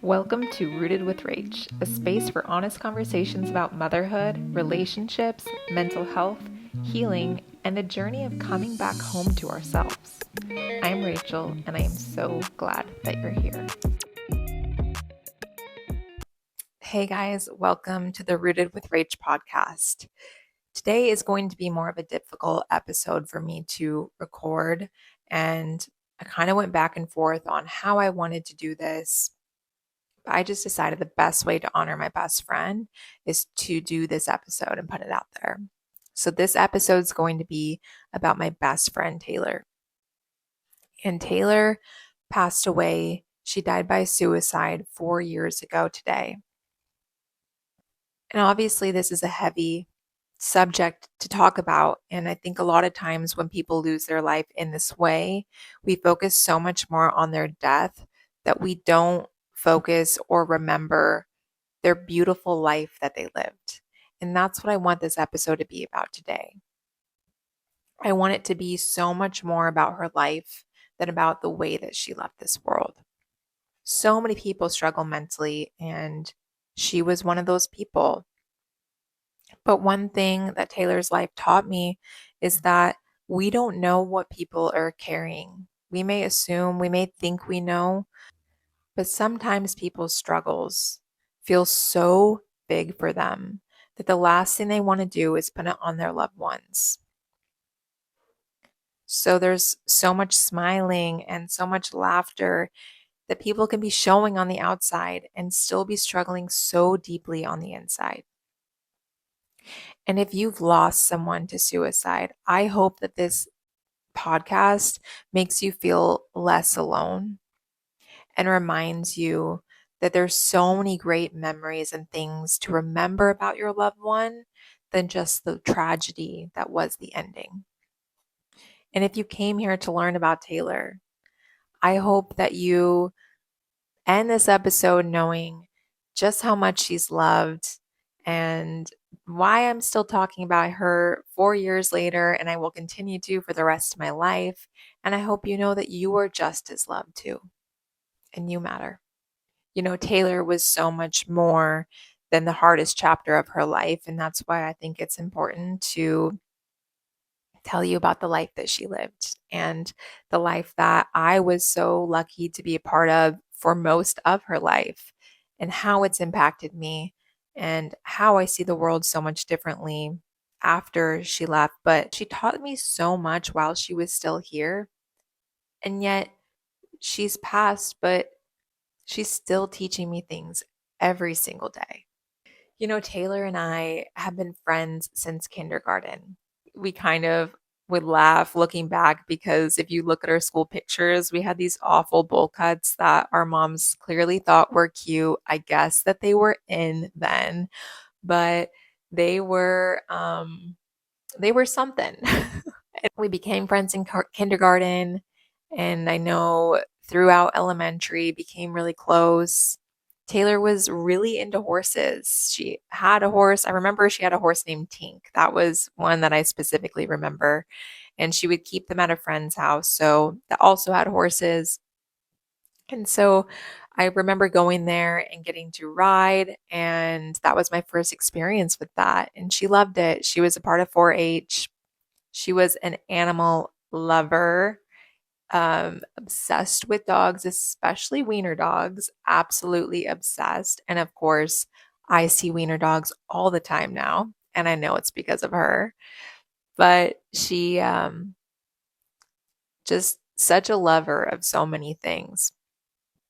Welcome to Rooted with Rach, a space for honest conversations about motherhood, relationships, mental health, healing, and the journey of coming back home to ourselves. I'm Rachel, and I am so glad that you're here. Hey guys, welcome to the Rooted with Rach podcast. Today is going to be more of a difficult episode for me to record, and I kind of went back and forth on how I wanted to do this. I just decided the best way to honor my best friend is to do this episode and put it out there. So this episode is going to be about my best friend, Taylor. And Taylor passed away. She died by suicide 4 years ago today. And obviously this is a heavy subject to talk about. And I think a lot of times when people lose their life in this way, we focus so much more on their death that we don't focus or remember their beautiful life that they lived. And that's what I want this episode to be about today. I want it to be so much more about her life than about the way that she left this world. So many people struggle mentally, and she was one of those people. But one thing that Taylor's life taught me is that we don't know what people are carrying. We may assume, we may think we know, but sometimes people's struggles feel so big for them that the last thing they want to do is put it on their loved ones. So there's so much smiling and so much laughter that people can be showing on the outside and still be struggling so deeply on the inside. And if you've lost someone to suicide, I hope that this podcast makes you feel less alone and reminds you that there's so many great memories and things to remember about your loved one than just the tragedy that was the ending. And if you came here to learn about Taylor, I hope that you end this episode knowing just how much she's loved and why I'm still talking about her 4 years later, and I will continue to for the rest of my life. And I hope you know that you are just as loved too, and you matter. You know, Taylor was so much more than the hardest chapter of her life, and that's why I think it's important to tell you about the life that she lived and the life that I was so lucky to be a part of for most of her life, and how it's impacted me and how I see the world so much differently after she left. But she taught me so much while she was still here, and yet she's passed, but she's still teaching me things every single day. You know, Taylor and I have been friends since kindergarten. We kind of would laugh looking back because if you look at our school pictures, we had these awful bowl cuts that our moms clearly thought were cute. I guess that they were in then, but they were something. And we became friends in kindergarten, and I know throughout elementary became really close. Taylor was really into horses. She had a horse. I remember she had a horse named Tink. That was one that I specifically remember. And she would keep them at a friend's house. So that also had horses. And so I remember going there and getting to ride. And that was my first experience with that. And she loved it. She was a part of 4-H. She was an animal lover, obsessed with dogs, especially wiener dogs, absolutely obsessed. And of course, I see wiener dogs all the time now, and I know it's because of her. But she just such a lover of so many things.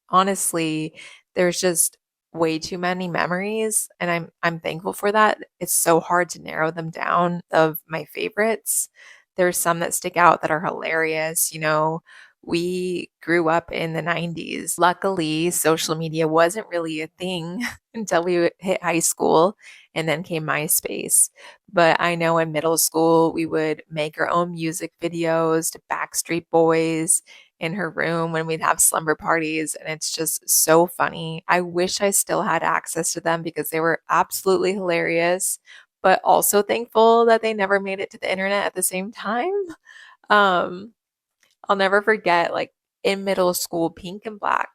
Honestly, there's just way too many memories, and I'm thankful for that. It's so hard to narrow them down of my favorites. There's some that stick out that are hilarious. You know, we grew up in the 90s. Luckily, social media wasn't really a thing until we hit high school, and then came MySpace. But I know in middle school, we would make our own music videos to Backstreet Boys in her room when we'd have slumber parties, and it's just so funny. I wish I still had access to them because they were absolutely hilarious, but also thankful that they never made it to the internet at the same time. Um, I'll never forget, like in middle school, Pink and Black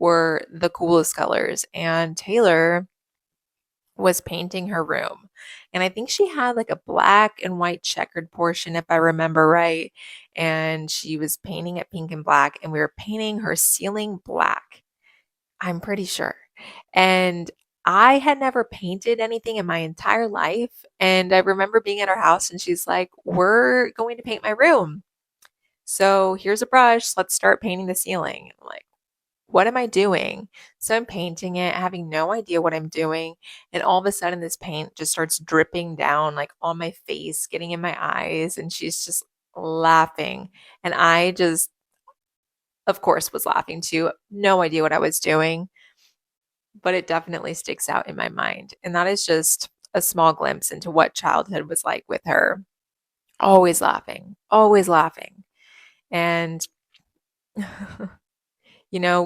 were the coolest colors. And Taylor was painting her room. And I think she had like a black and white checkered portion, if I remember right. And she was painting it pink and black, and we were painting her ceiling black. I'm pretty sure. And I had never painted anything in my entire life. And I remember being at her house and she's like, "We're going to paint my room. So here's a brush. Let's start painting the ceiling." I'm like, what am I doing? So I'm painting it, having no idea what I'm doing. And all of a sudden, this paint just starts dripping down like on my face, getting in my eyes. And she's just laughing. And I just, of course, was laughing too. No idea what I was doing, but it definitely sticks out in my mind. And that is just a small glimpse into what childhood was like with her. Always laughing, always laughing. And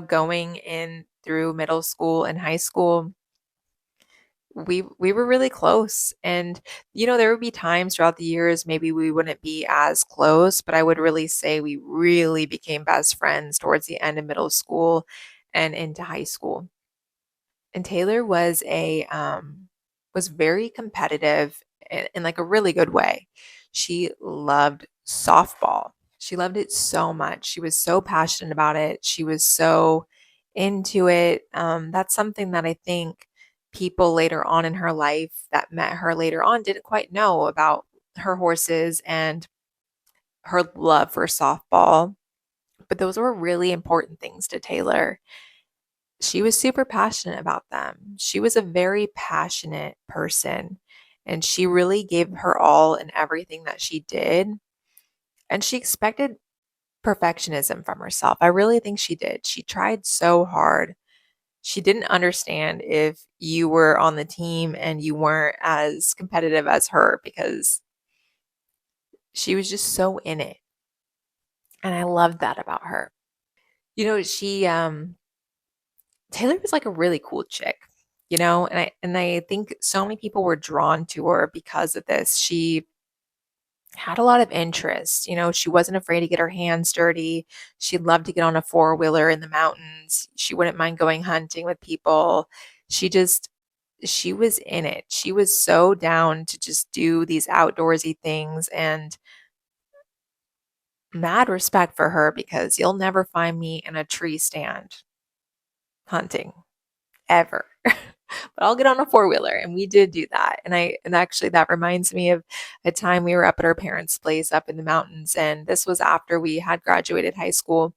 going in through middle school and high school, we were really close. And there would be times throughout the years maybe we wouldn't be as close, but I would really say we really became best friends towards the end of middle school and into high school. And Taylor was very competitive in like a really good way. She loved softball. She loved it so much. She was so passionate about it. She was so into it. That's something that I think people later on in her life that met her later on didn't quite know about her horses and her love for softball. But those were really important things to Taylor. She was super passionate about them. She was a very passionate person, and she really gave her all in everything that she did. And she expected perfectionism from herself. I really think she did. She tried so hard. She didn't understand if you were on the team and you weren't as competitive as her because she was just so in it. And I loved that about her. She Taylor was like a really cool chick, and I think so many people were drawn to her because of this. She had a lot of interest. She wasn't afraid to get her hands dirty. She loved to get on a four-wheeler in the mountains. She wouldn't mind going hunting with people. She was in it. She was so down to just do these outdoorsy things, and mad respect for her because you'll never find me in a tree stand hunting ever. But I'll get on a four-wheeler, and we did do that. And actually that reminds me of a time we were up at our parents' place up in the mountains, and this was after we had graduated high school,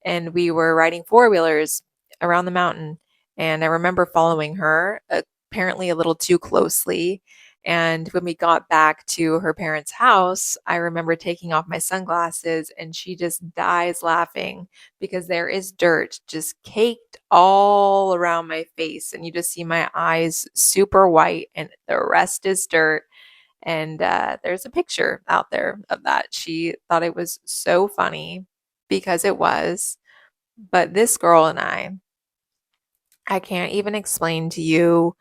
and we were riding four-wheelers around the mountain. And I remember following her, apparently a little too closely. And when we got back to her parents' house, I remember taking off my sunglasses, and she just dies laughing because there is dirt just caked all around my face. And you just see my eyes super white, and the rest is dirt. And there's a picture out there of that. She thought it was so funny because it was. But this girl and I can't even explain to you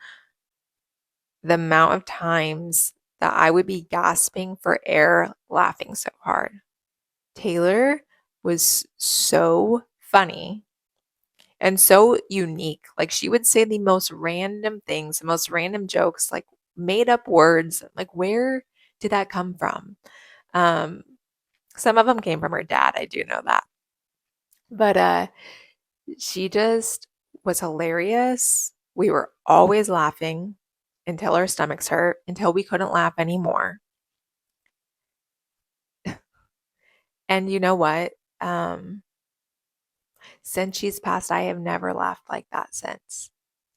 the amount of times that I would be gasping for air laughing so hard. Taylor was so funny and so unique. Like, she would say the most random things, the most random jokes, like made up words. Like, where did that come from? Um, some of them came from her dad. I do know that. But she just was hilarious. We were always laughing until our stomachs hurt, until we couldn't laugh anymore. And you know what? Since she's passed, I have never laughed like that since.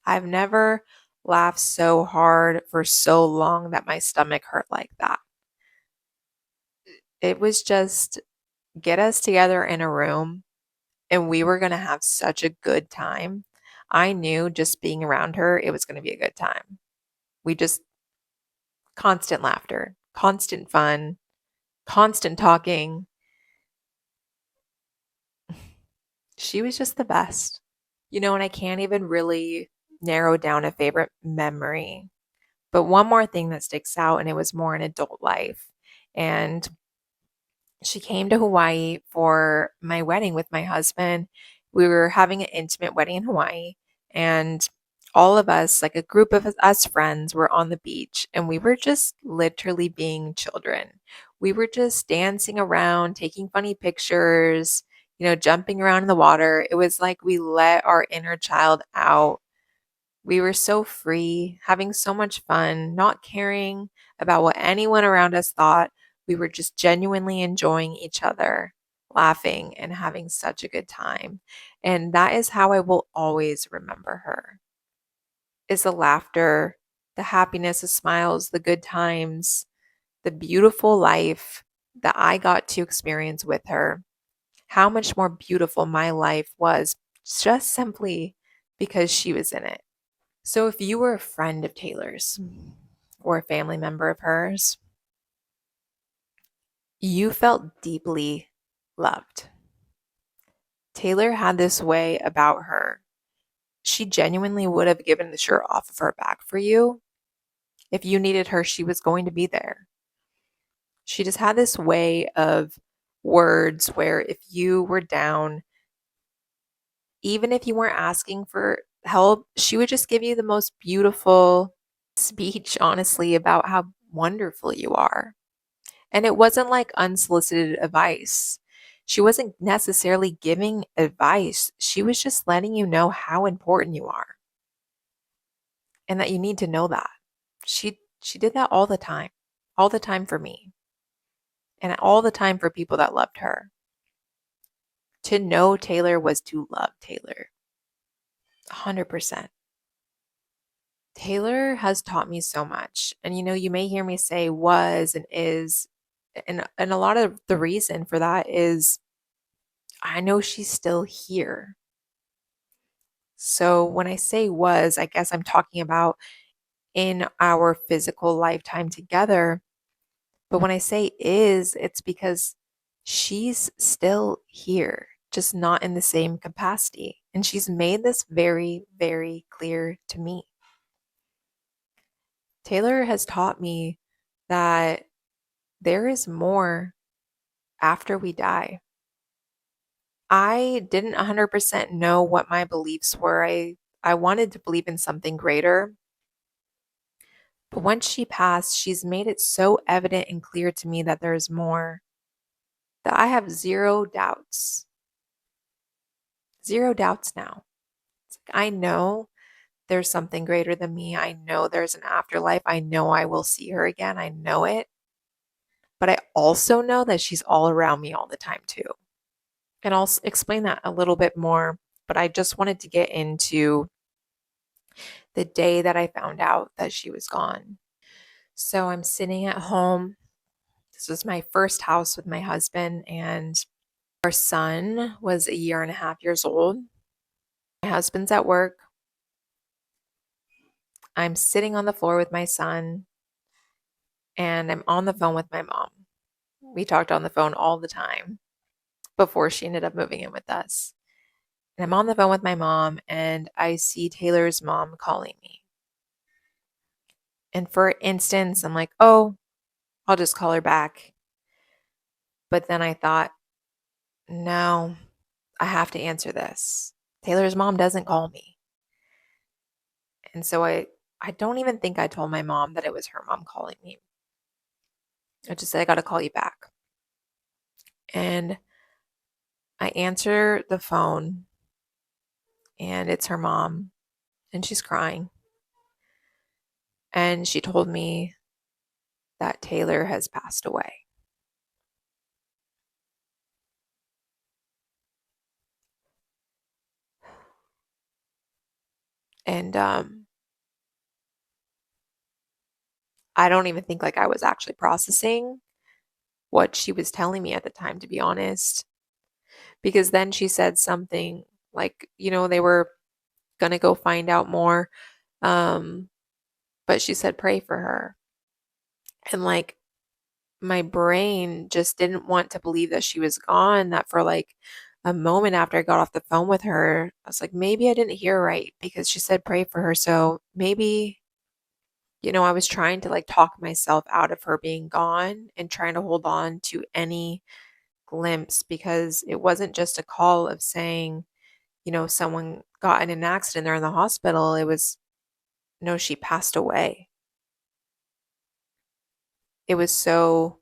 I've never laughed so hard for so long that my stomach hurt like that. It was just get us together in a room and we were going to have such a good time. I knew just being around her, it was going to be a good time. We just constant laughter, constant fun, constant talking. She was just the best. And I can't even really narrow down a favorite memory. But one more thing that sticks out, and it was more in adult life. And she came to Hawaii for my wedding with my husband. We were having an intimate wedding in Hawaii, and all of us, like a group of us friends, were on the beach, and we were just literally being children. We were just dancing around, taking funny pictures, jumping around in the water. It was like we let our inner child out. We were so free, having so much fun, not caring about what anyone around us thought. We were just genuinely enjoying each other, laughing, and having such a good time. And that is how I will always remember her. Is the laughter, the happiness, the smiles, the good times, the beautiful life that I got to experience with her. How much more beautiful my life was just simply because she was in it. So, if you were a friend of Taylor's or a family member of hers, you felt deeply loved. Taylor had this way about her. She genuinely would have given the shirt off of her back for you. If you needed her, she was going to be there. She just had this way of words where if you were down, even if you weren't asking for help, she would just give you the most beautiful speech, honestly, about how wonderful you are. And it wasn't like unsolicited advice. She wasn't necessarily giving advice. She was just letting you know how important you are and that you need to know that. She did that all the time for me, and all the time for people that loved her. To know Taylor was to love Taylor. 100%. Taylor has taught me so much. And you may hear me say was and is, and a lot of the reason for that is I know she's still here. So when I say was, I guess I'm talking about in our physical lifetime together. But when I say is, it's because she's still here, just not in the same capacity. And she's made this very, very clear to me. Taylor has taught me that there is more after we die. I didn't 100% know what my beliefs were. I wanted to believe in something greater. But once she passed, she's made it so evident and clear to me that there's more, that I have zero doubts. Zero doubts now. I know there's something greater than me. I know there's an afterlife. I know I will see her again. I know it. But I also know that she's all around me all the time too. And I'll explain that a little bit more. But I just wanted to get into the day that I found out that she was gone. So I'm sitting at home. This was my first house with my husband, and our son was a year and a half years old. My husband's at work. I'm sitting on the floor with my son, and I'm on the phone with my mom. We talked on the phone all the time before she ended up moving in with us. And I'm on the phone with my mom, and I see Taylor's mom calling me. And for instance, I'm like, oh, I'll just call her back. But then I thought, no, I have to answer this. Taylor's mom doesn't call me. And so I don't even think I told my mom that it was her mom calling me. I just said, I got to call you back. And I answer the phone, and it's her mom, and she's crying. And she told me that Taylor has passed away. And I don't even think like I was actually processing what she was telling me at the time, to be honest. Because then she said something like, they were going to go find out more. But she said, pray for her. And like, my brain just didn't want to believe that she was gone, that for like a moment after I got off the phone with her, I was like, maybe I didn't hear right because she said pray for her. So maybe, I was trying to like talk myself out of her being gone and trying to hold on to any glimpse, because it wasn't just a call of saying, someone got in an accident, they're in the hospital. It was, no, she passed away. It was so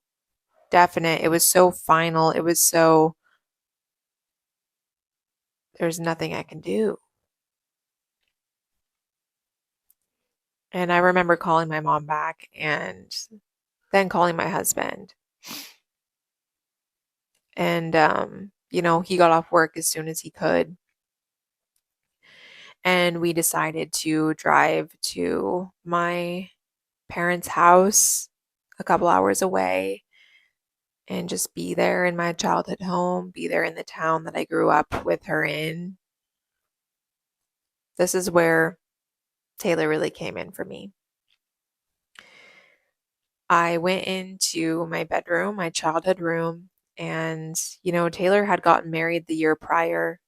definite. It was so final. It was so, there's nothing I can do. And I remember calling my mom back and then calling my husband. And, he got off work as soon as he could. And we decided to drive to my parents' house a couple hours away and just be there in my childhood home, be there in the town that I grew up with her in. This is where Taylor really came in for me. I went into my bedroom, my childhood room, and, Taylor had gotten married the year prior,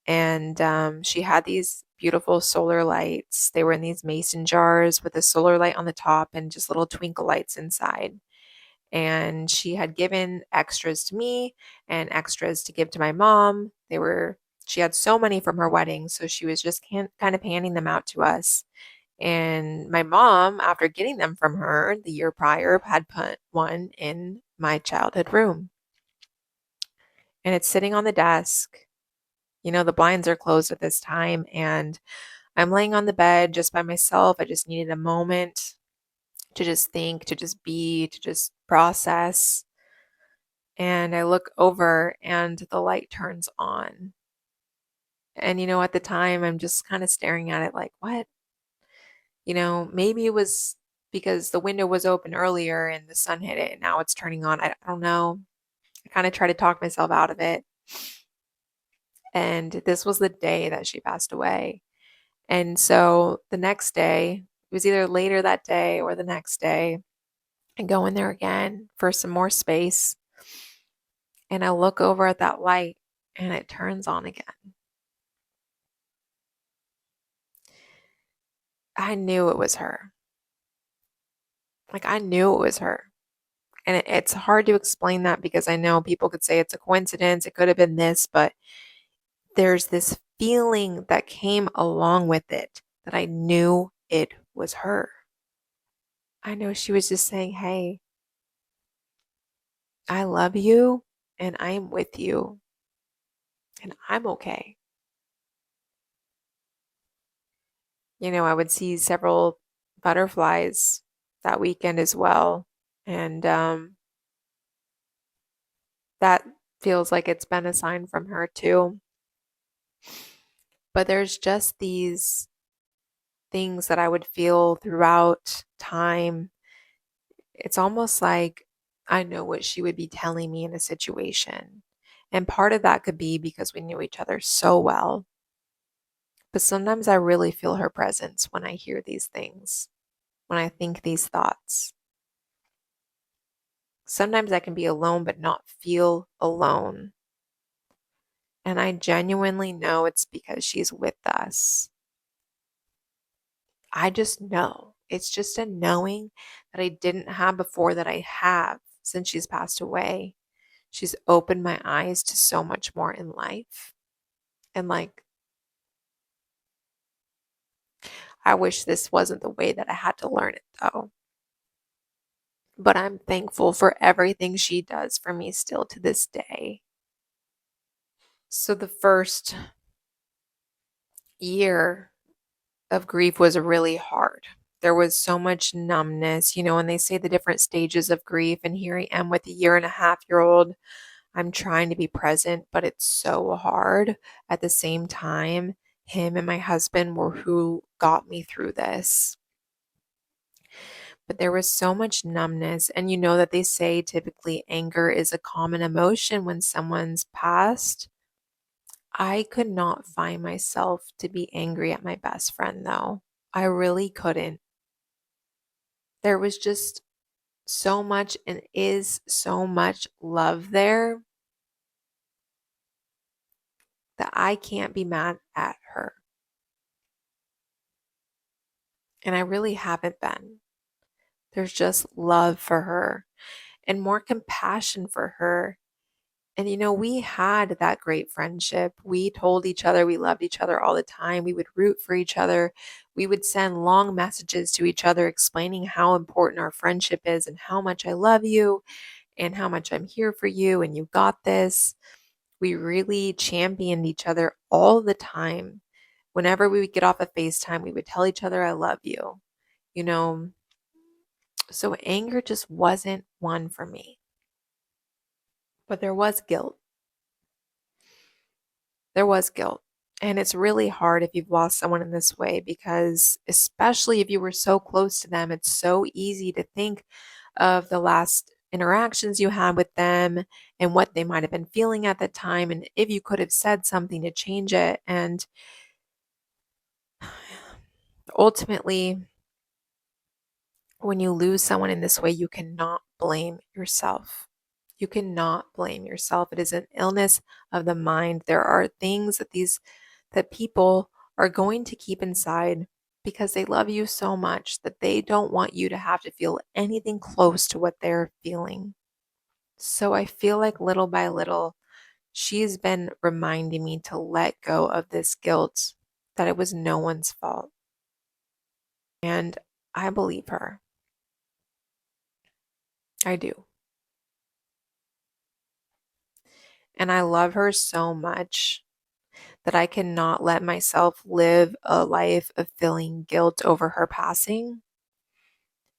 and she had these beautiful solar lights. They were in these mason jars with a solar light on the top and just little twinkle lights inside. And she had given extras to me and extras to give to my mom. She had so many from her wedding, so she was just kind of handing them out to us. And my mom, after getting them from her the year prior, had put one in my childhood room. And it's sitting on the desk. The blinds are closed at this time, and I'm laying on the bed just by myself. I just needed a moment to just think, to just be, to just process. And I look over and the light turns on. And, at the time, I'm just kind of staring at it like, what? Maybe it was because the window was open earlier and the sun hit it and now it's turning on. I don't know. I kind of try to talk myself out of it. And this was the day that she passed away. And so the next day, it was either later that day or the next day, I go in there again for some more space. And I look over at that light and it turns on again. I knew it was her. Like, I knew it was her. And it's hard to explain that because I know people could say it's a coincidence. It could have been this, but there's this feeling that came along with it that I knew it was her. I know she was just saying, hey, I love you and I'm with you and I'm okay. I would see several butterflies that weekend as well. And that feels like it's been a sign from her too. But there's just these things that I would feel throughout time. It's almost like I know what she would be telling me in a situation. And part of that could be because we knew each other so well. But sometimes I really feel her presence when I hear these things, when I think these thoughts. Sometimes I can be alone but not feel alone. And I genuinely know it's because she's with us. I just know. It's just a knowing that I didn't have before that I have since she's passed away. She's opened my eyes to so much more in life. And I wish this wasn't the way that I had to learn it though. But I'm thankful for everything she does for me still to this day. So the first year of grief was really hard. There was so much numbness, when they say the different stages of grief, and here I am with a 1.5-year-old. I'm trying to be present, but it's so hard. At the same time, him and my husband were who got me through this. But there was so much numbness, and that they say typically anger is a common emotion when someone's passed. I could not find myself to be angry at my best friend, though. I really couldn't. There was just so much and is so much love there that I can't be mad at her. And I really haven't been. There's just love for her and more compassion for her. And we had that great friendship. We told each other we loved each other all the time. We would root for each other. We would send long messages to each other explaining how important our friendship is and how much I love you and how much I'm here for you and you got this. We really championed each other all the time. Whenever we would get off of FaceTime, we would tell each other, I love you. You know, so anger just wasn't one for me. But there was guilt. There was guilt. And it's really hard if you've lost someone in this way because, especially if you were so close to them, it's so easy to think of the last interactions you had with them and what they might have been feeling at the time. And if you could have said something to change it. And ultimately, when you lose someone in this way, you cannot blame yourself. You cannot blame yourself. It is an illness of the mind. There are things that people are going to keep inside because they love you so much that they don't want you to have to feel anything close to what they're feeling. So I feel like little by little, she's been reminding me to let go of this guilt, that it was no one's fault. And I believe her. I do. And I love her so much that I cannot let myself live a life of feeling guilt over her passing.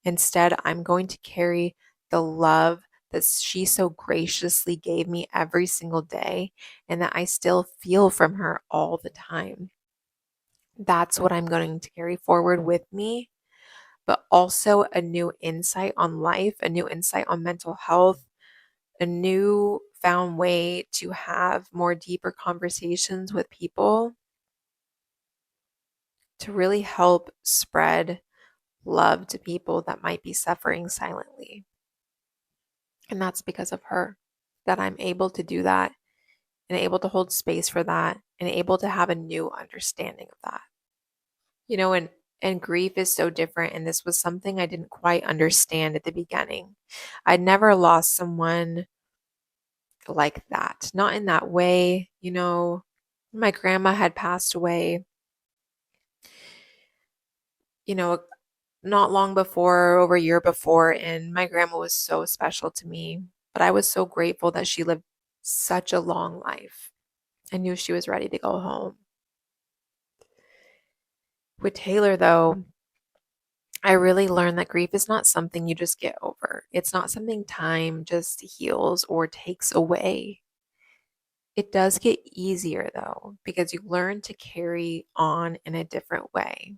Instead, I'm going to carry the love that she so graciously gave me every single day and that I still feel from her all the time. That's what I'm going to carry forward with me, but also a new insight on life, a new insight on mental health, a new found way to have more deeper conversations with people to really help spread love to people that might be suffering silently. And that's because of her that I'm able to do that and able to hold space for that and able to have a new understanding of that. And grief is so different, and this was something I didn't quite understand at the beginning. I'd never lost someone like that, not in that way. My grandma had passed away, you know, not long before, over a year before, and my grandma was so special to me. But I was so grateful that she lived such a long life. I knew she was ready to go home. With Taylor, though, I really learned that grief is not something you just get over. It's not something time just heals or takes away. It does get easier, though, because you learn to carry on in a different way.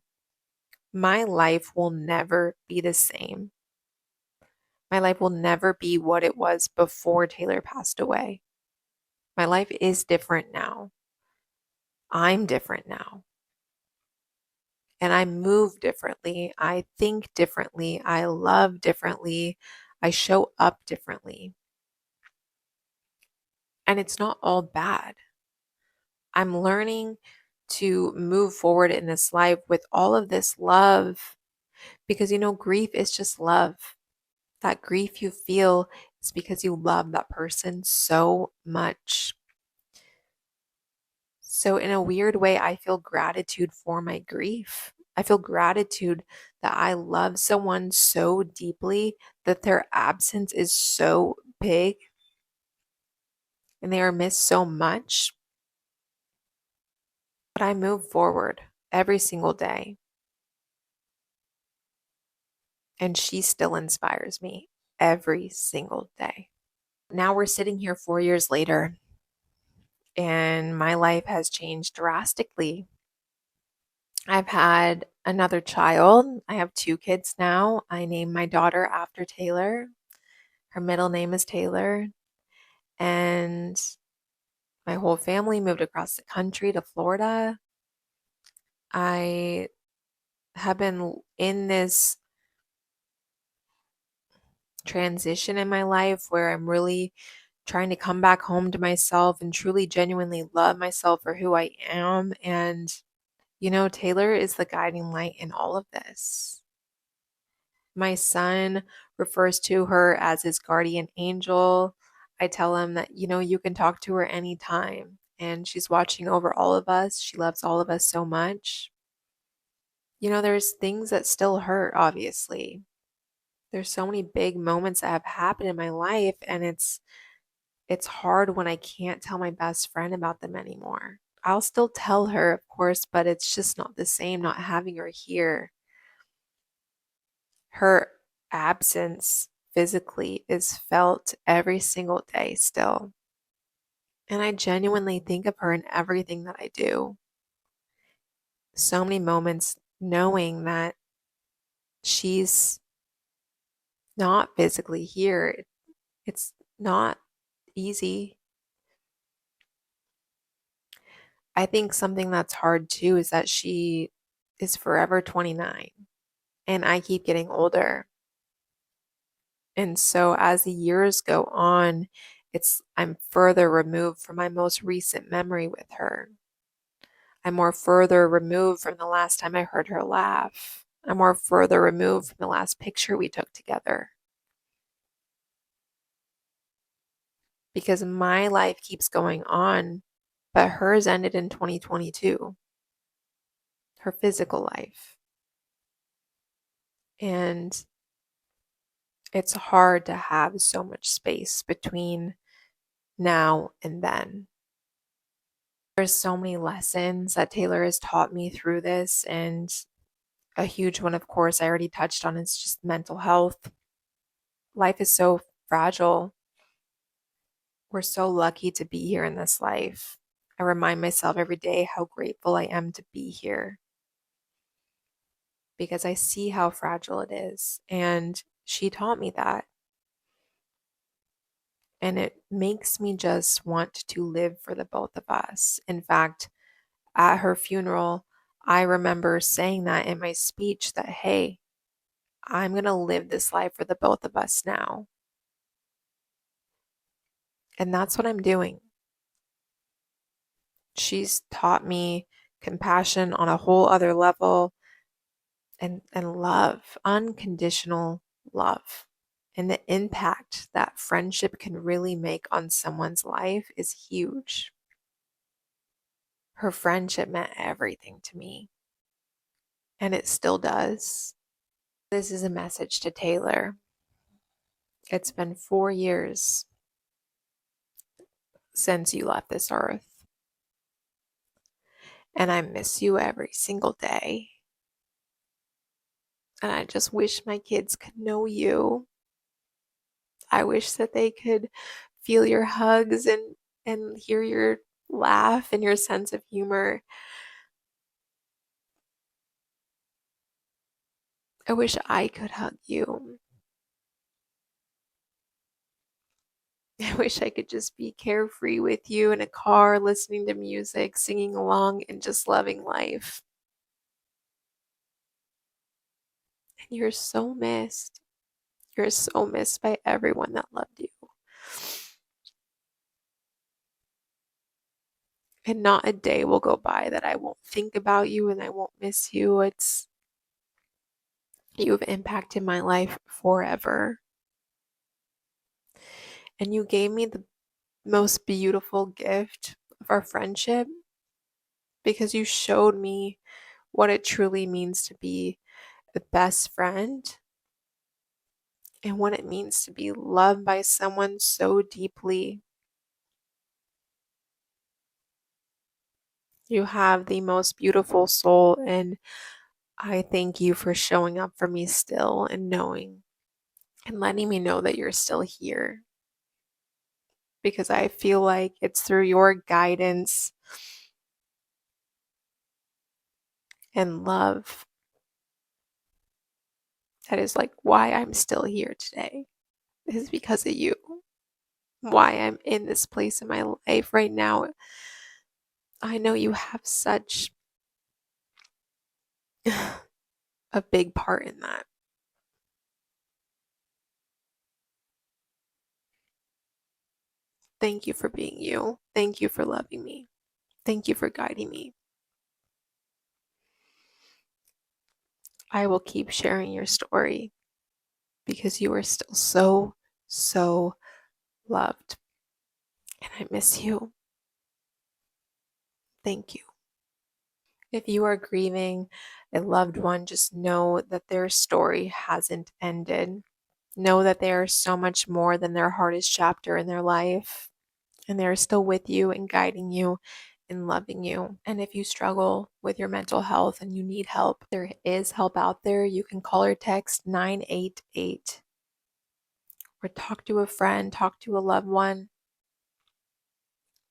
My life will never be the same. My life will never be what it was before Taylor passed away. My life is different now. I'm different now. And I move differently. I think differently. I love differently. I show up differently. And it's not all bad. I'm learning to move forward in this life with all of this love because, grief is just love. That grief you feel is because you love that person so much. So, in a weird way, I feel gratitude for my grief. I feel gratitude that I love someone so deeply that their absence is so big and they are missed so much. But I move forward every single day. And she still inspires me every single day. Now we're sitting here 4 years later, and my life has changed drastically. I've had another child. I have 2 kids now. I named my daughter after Taylor. Her middle name is Taylor. And my whole family moved across the country to Florida. I have been in this transition in my life where I'm really trying to come back home to myself and truly genuinely love myself for who I am. And, Taylor is the guiding light in all of this. My son refers to her as his guardian angel. I tell him that, you can talk to her anytime and she's watching over all of us. She loves all of us so much. There's things that still hurt, obviously. There's so many big moments that have happened in my life, and it's hard when I can't tell my best friend about them anymore. I'll still tell her, of course, but it's just not the same not having her here. Her absence physically is felt every single day still. And I genuinely think of her in everything that I do. So many moments knowing that she's not physically here. It's not easy. I think something that's hard too is that she is forever 29 and I keep getting older. And so as the years go on, I'm further removed from my most recent memory with her. I'm more further removed from the last time I heard her laugh. I'm more further removed from the last picture we took together. Because my life keeps going on, but hers ended in 2022, her physical life. And it's hard to have so much space between now and then. There's so many lessons that Taylor has taught me through this, and a huge one, of course, I already touched on, is just mental health. Life is so fragile. We're so lucky to be here in this life. I remind myself every day how grateful I am to be here because I see how fragile it is. And she taught me that. And it makes me just want to live for the both of us. In fact, at her funeral, I remember saying that in my speech that, hey, I'm going to live this life for the both of us now. And that's what I'm doing. She's taught me compassion on a whole other level and love, unconditional love. And the impact that friendship can really make on someone's life is huge. Her friendship meant everything to me, and it still does. This is a message to Taylor. It's been 4 years since you left this earth, and I miss you every single day. And I just wish my kids could know you. I wish that they could feel your hugs and hear your laugh and your sense of humor. I wish I could hug you. I wish I could just be carefree with you in a car, listening to music, singing along, and just loving life. And you're so missed. You're so missed by everyone that loved you. And not a day will go by that I won't think about you and I won't miss you. You have impacted my life forever. And you gave me the most beautiful gift of our friendship because you showed me what it truly means to be the best friend and what it means to be loved by someone so deeply. You have the most beautiful soul, and I thank you for showing up for me still and knowing and letting me know that you're still here. Because I feel like it's through your guidance and love that is like why I'm still here today. Is because of you. Why I'm in this place in my life right now. I know you have such a big part in that. Thank you for being you. Thank you for loving me. Thank you for guiding me. I will keep sharing your story because you are still so, so loved. and I miss you. Thank you. If you are grieving a loved one, just know that their story hasn't ended. Know that they are so much more than their hardest chapter in their life, and they're still with you and guiding you and loving you. And if you struggle with your mental health and you need help, there is help out there. You can call or text 988 or talk to a friend, talk to a loved one.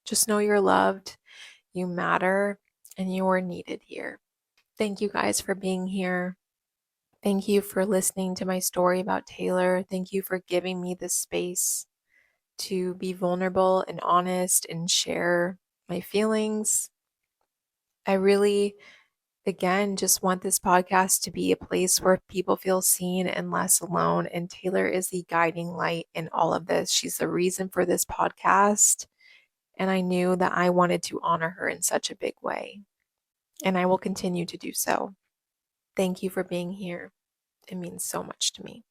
Just know you're loved, you matter, and you are needed here. Thank you guys for being here. Thank you for listening to my story about Taylor. Thank you for giving me this space to be vulnerable and honest and share my feelings. I really, again, just want this podcast to be a place where people feel seen and less alone. And Taylor is the guiding light in all of this. She's the reason for this podcast. And I knew that I wanted to honor her in such a big way. And I will continue to do so. Thank you for being here. It means so much to me.